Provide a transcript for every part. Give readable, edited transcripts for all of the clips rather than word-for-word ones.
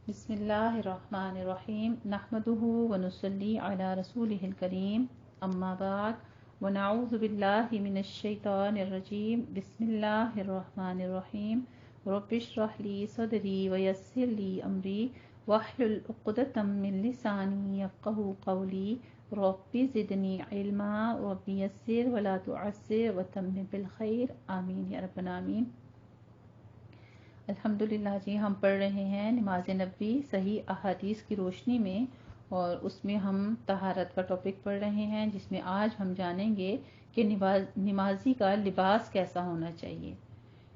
بسم اللہ الرحمن الرحیم نحمده ونصلی علی رسولہ الکریم اما بعد ونعوذ باللہ من الشیطان الرجیم بسم اللہ الرحمن الرحیم رب اشرح لی صدری ویسر لی امری واحلل عقدۃ من لسانی یفقهوا قولی رب زدنی علما رب یسر ولا تعسر وتمم بالخیر آمین یا رب العالمین۔ الحمدللہ جی، ہم پڑھ رہے ہیں نماز نبوی صحیح احادیث کی روشنی میں، اور اس میں ہم طہارت کا ٹاپک پڑھ رہے ہیں، جس میں آج ہم جانیں گے کہ نمازی کا لباس کیسا ہونا چاہیے۔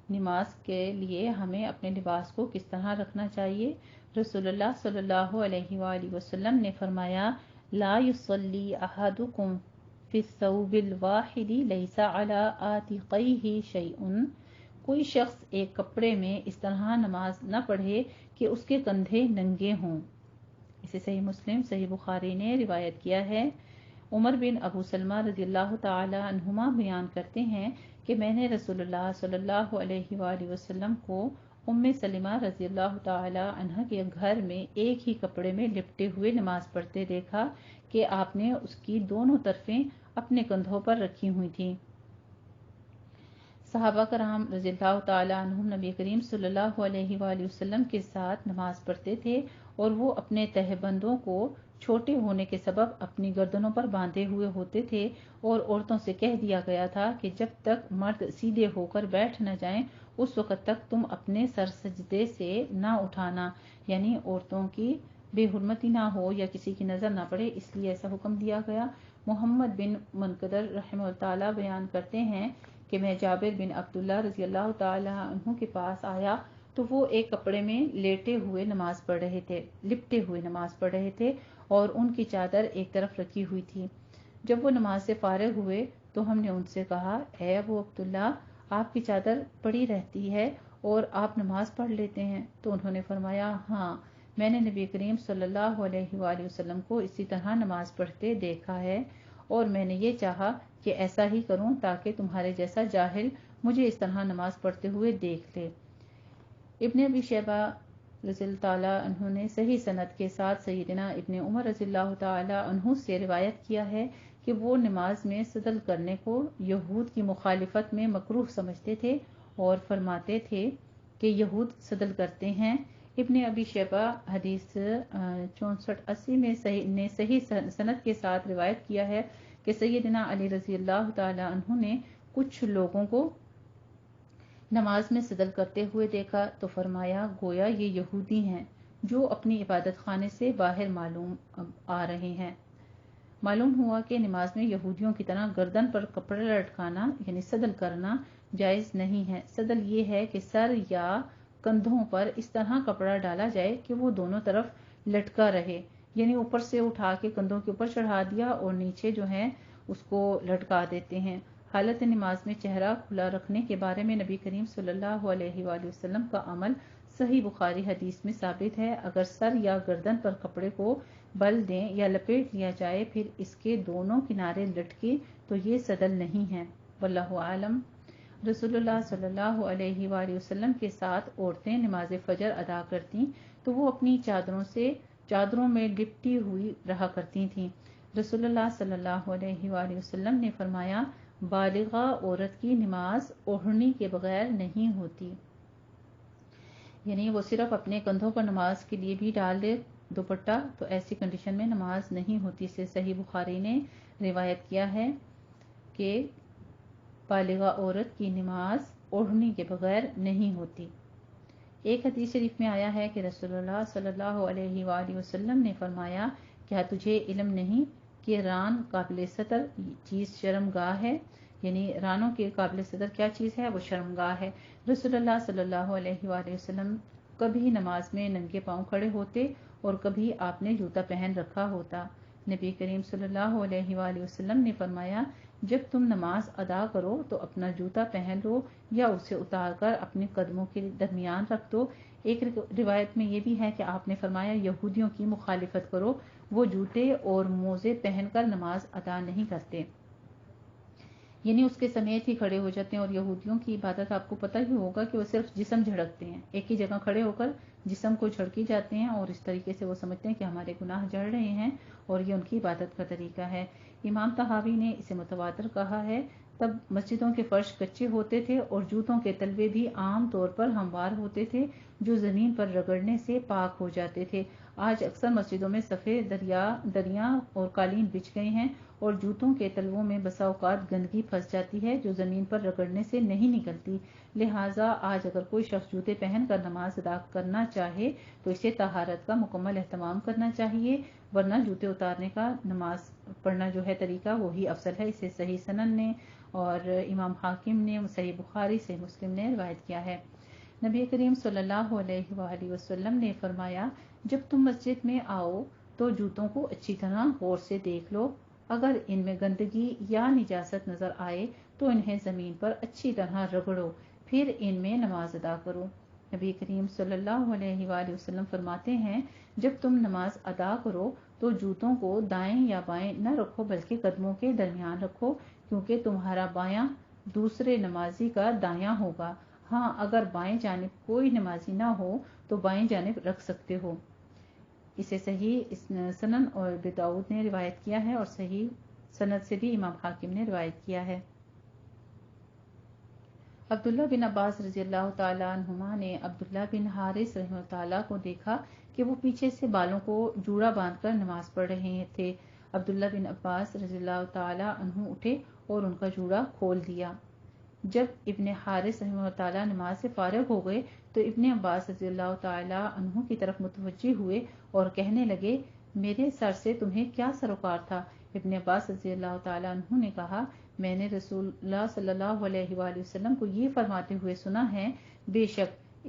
نماز کے لیے ہمیں اپنے لباس کو کس طرح رکھنا چاہیے۔ رسول اللہ صلی اللہ علیہ وآلہ وسلم نے فرمایا، لا يصلی احدکم فی الثوب الواحد لیس علی عاتقیہ شیء، کوئی شخص ایک کپڑے میں اس طرح نماز نہ پڑھے کہ اس کے کندھے ننگے ہوں۔ اسے صحیح مسلم، صحیح بخاری نے روایت کیا ہے۔ عمر بن ابو سلمہ رضی اللہ تعالی عنہما بیان کرتے ہیں کہ میں نے رسول اللہ صلی اللہ علیہ وآلہ وسلم کو ام سلمہ رضی اللہ تعالی عنہ کے گھر میں ایک ہی کپڑے میں لپٹے ہوئے نماز پڑھتے دیکھا کہ آپ نے اس کی دونوں طرفیں اپنے کندھوں پر رکھی ہوئی تھیں۔ صحابہ کرام رضی اللہ تعالی عنہم نبی کریم صلی اللہ علیہ وآلہ وسلم کے ساتھ نماز پڑھتے تھے، اور وہ اپنے تہبندوں کو چھوٹے ہونے کے سبب اپنی گردنوں پر باندھے ہوئے ہوتے تھے، اور عورتوں سے کہہ دیا گیا تھا کہ جب تک مرد سیدھے ہو کر بیٹھ نہ جائیں اس وقت تک تم اپنے سر سجدے سے نہ اٹھانا، یعنی عورتوں کی بے حرمتی نہ ہو یا کسی کی نظر نہ پڑے، اس لیے ایسا حکم دیا گیا۔ محمد بن منقدر رحمہ اللہ تعالی بیان کرتے ہیں کہ میں جابر بن عبداللہ رضی اللہ تعالی عنہ کے پاس آیا تو وہ ایک کپڑے میں لپٹے ہوئے نماز پڑھ رہے تھے اور ان کی چادر ایک طرف رکھی ہوئی تھی۔ جب وہ نماز سے فارغ ہوئے تو ہم نے ان سے کہا، اے ابو عبداللہ، آپ کی چادر پڑی رہتی ہے اور آپ نماز پڑھ لیتے ہیں؟ تو انہوں نے فرمایا، ہاں، میں نے نبی کریم صلی اللہ علیہ وآلہ وسلم کو اسی طرح نماز پڑھتے دیکھا ہے، اور میں نے یہ چاہا کہ ایسا ہی کروں تاکہ تمہارے جیسا جاہل مجھے اس طرح نماز پڑھتے ہوئے دیکھ لے۔ ابن ابی شیبہ رضی اللہ تعالیٰ عنہ نے صحیح سند کے ساتھ سیدنا ابن عمر رضی اللہ تعالیٰ عنہ سے روایت کیا ہے کہ وہ نماز میں سدل کرنے کو یہود کی مخالفت میں مکروہ سمجھتے تھے اور فرماتے تھے کہ یہود سدل کرتے ہیں۔ ابن ابی شیبہ حدیث 6480 میں صحیح سند کے ساتھ روایت کیا ہے کہ سیدنا علی رضی اللہ تعالی عنہ نے کچھ لوگوں کو نماز میں سدل کرتے ہوئے دیکھا تو فرمایا، گویا یہ یہودی ہیں جو اپنی عبادت خانے سے باہر آ رہے ہیں۔ معلوم ہوا کہ نماز میں یہودیوں کی طرح گردن پر کپڑا لٹکانا یعنی سدل کرنا جائز نہیں ہے۔ سدل یہ ہے کہ سر یا کندھوں پر اس طرح کپڑا ڈالا جائے کہ وہ دونوں طرف لٹکا رہے، یعنی اوپر سے اٹھا کے کندھوں کے اوپر چڑھا دیا اور نیچے جو ہے اس کو لٹکا دیتے ہیں۔ حالت نماز میں چہرہ کھلا رکھنے کے بارے میں نبی کریم صلی اللہ علیہ وآلہ وسلم کا عمل صحیح بخاری حدیث میں ثابت ہے۔ اگر سر یا گردن پر کپڑے کو بل دیں یا لپیٹ لیا جائے پھر اس کے دونوں کنارے لٹکے تو یہ سدل نہیں ہے۔ واللہ عالم۔ رسول اللہ صلی اللہ علیہ وآلہ وسلم کے ساتھ عورتیں نماز فجر ادا کرتی تو وہ اپنی چادروں میں لپٹی ہوئی رہا کرتی تھیں۔ رسول اللہ صلی اللہ علیہ وآلہ وسلم نے فرمایا، بالغہ عورت کی نماز اوڑھنی کے بغیر نہیں ہوتی، یعنی وہ صرف اپنے کندھوں پر نماز کے لیے بھی ڈال دے دوپٹہ تو ایسی کنڈیشن میں نماز نہیں ہوتی۔ سے صحیح بخاری نے روایت کیا ہے کہ بالغہ عورت کی نماز اوڑھنی کے بغیر نہیں ہوتی۔ ایک حدیث شریف میں آیا ہے کہ رسول اللہ صلی اللہ علیہ وآلہ وسلم نے فرمایا، کیا تجھے علم نہیں کہ ران قابل ستر چیز شرمگاہ ہے، یعنی رانوں کے قابل ستر کیا چیز ہے؟ وہ شرمگاہ ہے۔ رسول اللہ صلی اللہ علیہ وآلہ وسلم کبھی نماز میں ننگے پاؤں کھڑے ہوتے اور کبھی آپ نے جوتا پہن رکھا ہوتا۔ نبی کریم صلی اللہ علیہ وآلہ وسلم نے فرمایا، جب تم نماز ادا کرو تو اپنا جوتا پہن لو یا اسے اتار کر اپنے قدموں کے درمیان رکھ دو۔ ایک روایت میں یہ بھی ہے کہ آپ نے فرمایا، یہودیوں کی مخالفت کرو، وہ جوتے اور موزے پہن کر نماز ادا نہیں کرتے۔ یعنی اس کے سمیت ہی کھڑے ہو جاتے ہیں. اور یہودیوں کی عبادت آپ کو پتہ ہی ہوگا کہ وہ صرف جسم جھڑکتے ہیں، ایک ہی جگہ کھڑے ہو کر جسم کو جھڑکی جاتے ہیں، اور اس طریقے سے وہ سمجھتے ہیں کہ ہمارے گناہ جڑ رہے ہیں، اور یہ ان کی عبادت کا طریقہ ہے. امام طحاوی نے اسے متواتر کہا ہے. تب مسجدوں کے فرش کچے ہوتے تھے اور جوتوں کے تلوے بھی عام طور پر ہموار ہوتے تھے جو زمین پر رگڑنے سے پاک ہو جاتے تھے. آج اکثر مسجدوں میں صفحے دریاں اور قالین بچھ گئے ہیں، اور جوتوں کے تلووں میں بسا اوقات گندگی پھنس جاتی ہے جو زمین پر رگڑنے سے نہیں نکلتی. لہٰذا آج اگر کوئی شخص جوتے پہن کر نماز ادا کرنا چاہے تو اسے طہارت کا مکمل اہتمام کرنا چاہیے، ورنہ جوتے اتارنے کا نماز پڑھنا جو ہے طریقہ وہی افضل ہے. اسے صحیح سنن نے اور امام حاکم نے، صحیح بخاری، صحیح مسلم نے روایت کیا ہے. نبی کریم صلی اللہ علیہ وآلہ وسلم نے فرمایا، جب تم مسجد میں آؤ تو جوتوں کو اچھی طرح غور سے دیکھ لو. اگر ان میں گندگی یا نجاست نظر آئے تو انہیں زمین پر اچھی طرح رگڑو، پھر ان میں نماز ادا کرو. نبی کریم صلی اللہ علیہ وآلہ وسلم فرماتے ہیں، جب تم نماز ادا کرو تو جوتوں کو دائیں یا بائیں نہ رکھو بلکہ قدموں کے درمیان رکھو، کیونکہ تمہارا بایاں دوسرے نمازی کا دایاں ہوگا. ہاں، اگر بائیں جانب کوئی نمازی نہ ہو تو بائیں جانب رکھ سکتے ہو. اسے صحیح سنن اور ابی داؤد نے روایت کیا ہے، اور صحیح سند سے بھی امام حاکم نے روایت کیا ہے. عبداللہ بن عباس رضی اللہ تعالیٰ عنہما نے عبداللہ بن حارث رحمہ اللہ تعالیٰ کو دیکھا کہ وہ پیچھے سے بالوں کو جوڑا باندھ کر نماز پڑھ رہے تھے. عبداللہ بن عباس رضی اللہ تعالیٰ عنہ اٹھے اور ان کا جوڑا کھول دیا. جب ابن حارث رحمہ اللہ تعالیٰ نماز سے فارغ ہو گئے تو ابن عباس رضی اللہ تعالیٰ عنہ کی طرف متوجہ ہوئے اور کہنے لگے، میرے سر سے تمہیں کیا سروکار تھا؟ ابن عباس رضی اللہ تعالیٰ عنہ نے کہا، میں نے رسول اللہ صلی اللہ علیہ وآلہ وسلم کو یہ فرماتے ہوئے سنا ہے، بے شک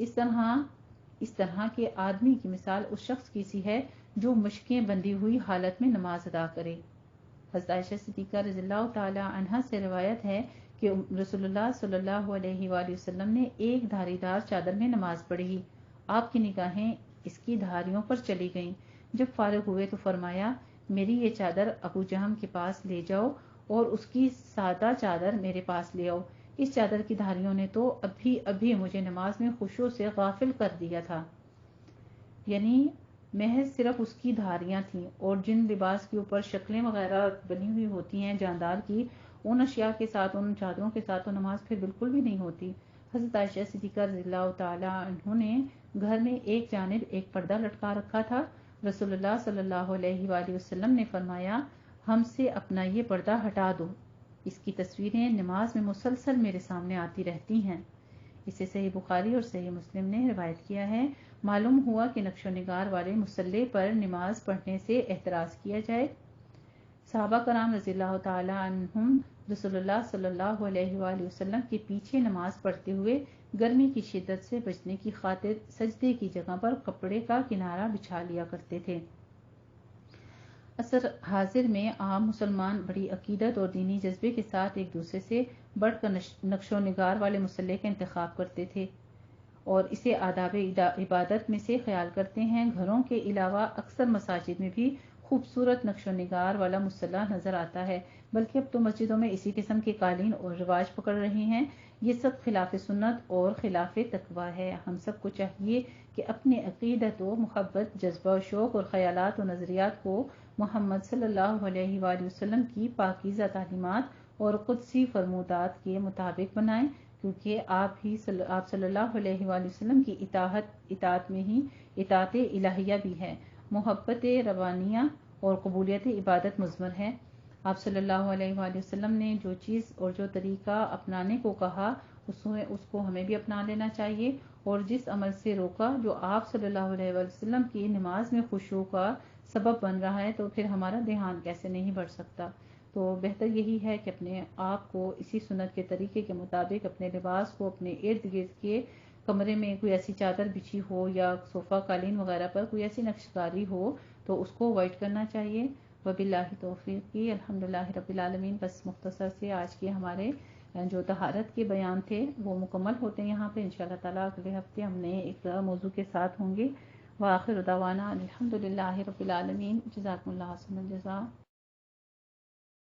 اس طرح کے آدمی کی مثال اس شخص کی سی ہے جو مشکیں بندھی ہوئی حالت میں نماز ادا کرے. حضرت عائشہ صدیقہ رضی اللہ تعالی عنہا سے روایت ہے کہ رسول اللہ صلی اللہ علیہ وآلہ وسلم نے ایک دھاری دار چادر میں نماز پڑھی. آپ کی نگاہیں اس کی دھاریوں پر چلی گئیں. جب فارغ ہوئے تو فرمایا، میری یہ چادر ابو جہم کے پاس لے جاؤ اور اس کی سادہ چادر میرے پاس لے آؤ. اس چادر کی دھاریوں نے تو ابھی مجھے نماز میں خشوع سے غافل کر دیا تھا. یعنی محض صرف اس کی دھاریاں تھیں، اور جن لباس کے اوپر شکلیں وغیرہ بنی ہوئی ہوتی ہیں جاندار کی، ان اشیاء کے ساتھ، ان چادروں کے ساتھ تو نماز پھر بالکل بھی نہیں ہوتی. حضرت عائشہ صدیقہ رضی اللہ تعالی عنہ نے گھر میں ایک جانب ایک پردہ لٹکا رکھا تھا. رسول اللہ صلی اللہ علیہ وآلہ وسلم نے فرمایا، ہم سے اپنا یہ پردہ ہٹا دو. اس کی تصویریں نماز میں مسلسل میرے سامنے آتی رہتی ہیں. اسے صحیح بخاری اور صحیح مسلم نے روایت کیا ہے. معلوم ہوا کہ نقش و نگار والے مصلے پر نماز پڑھنے سے احتراز کیا جائے. صحابہ کرام رضی اللہ تعالی عنہم رسول اللہ صلی اللہ علیہ وآلہ وسلم کے پیچھے نماز پڑھتے ہوئے گرمی کی شدت سے بچنے کی خاطر سجدے کی جگہ پر کپڑے کا کنارہ بچھا لیا کرتے تھے. عصر حاضر میں عام مسلمان بڑی عقیدت اور دینی جذبے کے ساتھ ایک دوسرے سے بڑھ کر نقش و نگار والے مصلے کا انتخاب کرتے تھے اور اسے آداب عبادت میں سے خیال کرتے ہیں. گھروں کے علاوہ اکثر مساجد میں بھی خوبصورت نقش و نگار والا مصلی نظر آتا ہے، بلکہ اب تو مسجدوں میں اسی قسم کے قالین اور رواج پکڑ رہے ہیں. یہ سب خلاف سنت اور خلاف تقویٰ ہے. ہم سب کو چاہیے کہ اپنے عقیدت و محبت، جذبہ و شوق اور خیالات و نظریات کو محمد صلی اللہ علیہ وآلہ وسلم کی پاکیزہ تعلیمات اور قدسی فرمودات کے مطابق بنائیں، کیونکہ آپ صلی اللہ علیہ وآلہ وسلم کی اطاعت میں ہی اطاعت الہیہ بھی ہے، محبت ربانیہ اور قبولیت عبادت مضمر ہے. آپ صلی اللہ علیہ وآلہ وسلم نے جو چیز اور جو طریقہ اپنانے کو کہا اس کو ہمیں بھی اپنا لینا چاہیے، اور جس عمل سے روکا جو آپ صلی اللہ علیہ وآلہ وسلم کی نماز میں خشوع کا سبب بن رہا ہے، تو پھر ہمارا دھیان کیسے نہیں بڑھ سکتا. تو بہتر یہی ہے کہ اپنے آپ کو اسی سنت کے طریقے کے مطابق اپنے لباس کو، اپنے ارد گرد کے کمرے میں کوئی ایسی چادر بچھی ہو یا صوفہ قالین وغیرہ پر کوئی ایسی نقش کاری ہو تو اس کو اوائڈ کرنا چاہیے. وباللہ توفیق. الحمدللہ رب العالمین. بس مختصر سے آج کے ہمارے جو طہارت کے بیان تھے وہ مکمل ہوتے ہیں یہاں پہ. انشاءاللہ تعالیٰ اگلے ہفتے ہم نئے ایک موضوع کے ساتھ ہوں گے. وآخر دعوانا الحمدللہ رب العالمین. جزاکم اللہ خیر الجزاء.